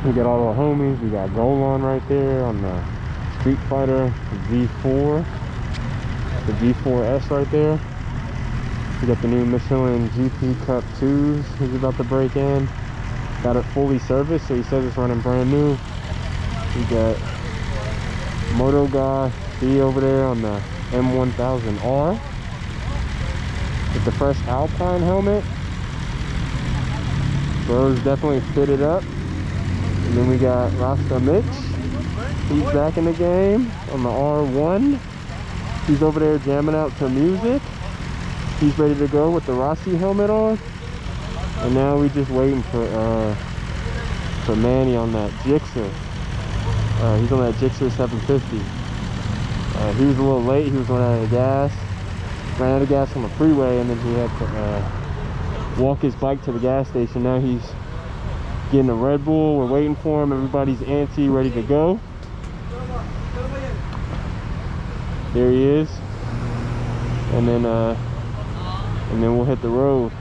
We got all our homies. We got Golan right there on the Street Fighter V4, the V4S right there. We got the new Michelin GP Cup 2s he's about to break in. Got it fully serviced, so he says it's running brand new. We got Moto Guy B over there on the M1000R with the fresh Alpine helmet. Bro's definitely fitted up. And then we got Rasta Mitch. He's back in the game on the R1. He's over there jamming out to music. He's ready to go with the Rossi helmet on. And now we just waiting for Manny on that Gixxer. He's on that Gixxer 750. He was a little late. He was running out of gas. Ran out of gas on the freeway, and then he had to walk his bike to the gas station. Now he's getting a Red Bull. We're waiting for him. Everybody's antsy, ready to go. There he is. And then we'll hit the road.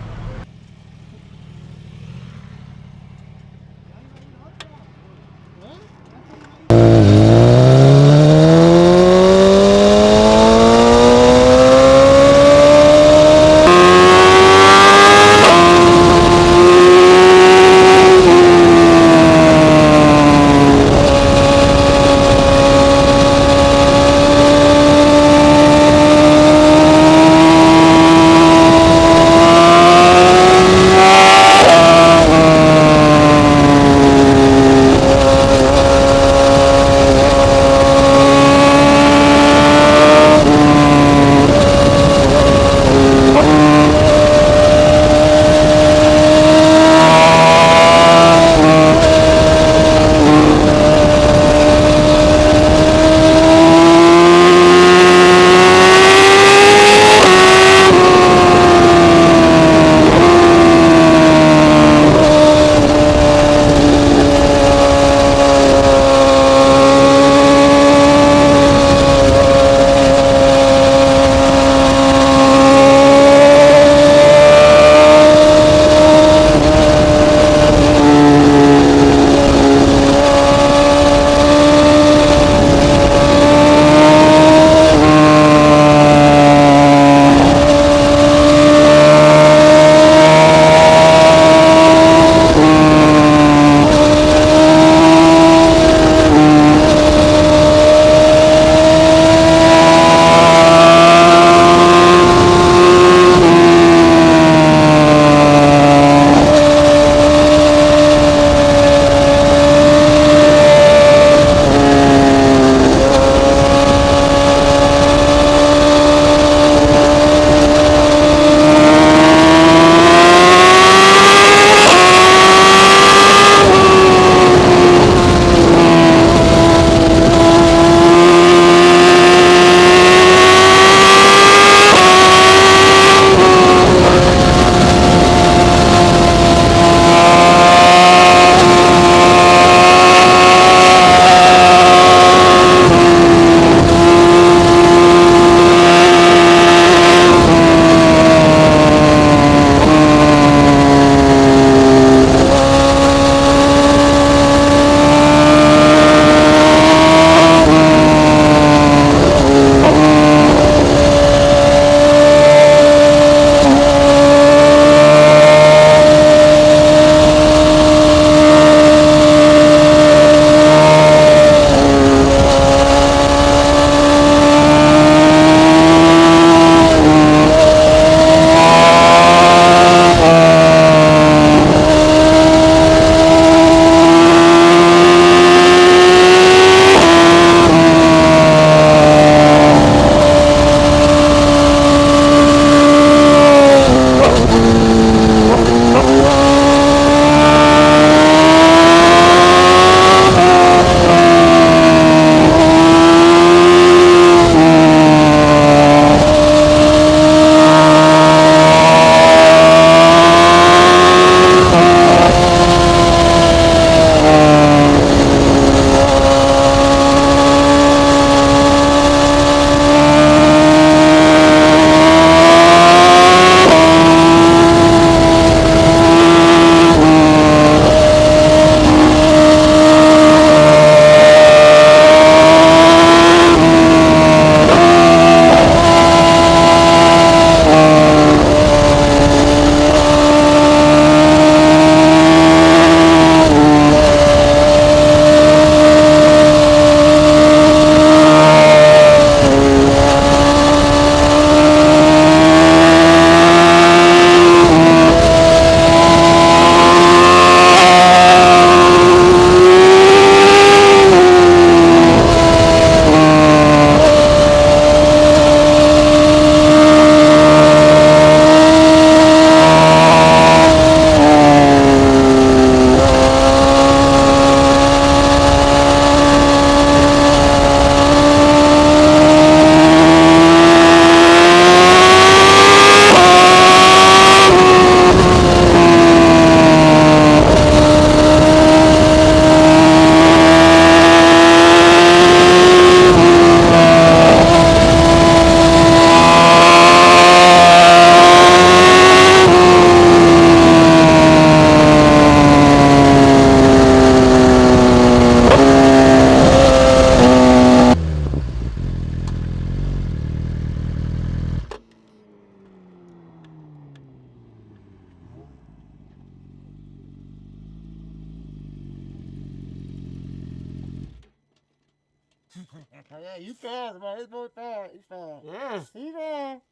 Yeah, you fast, man. This boy fast. He's fast. Yeah. He's fast.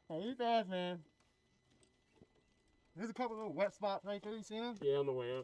Hey, he's fast, man. There's a couple little wet spots right there. You see them? Yeah, on the way up.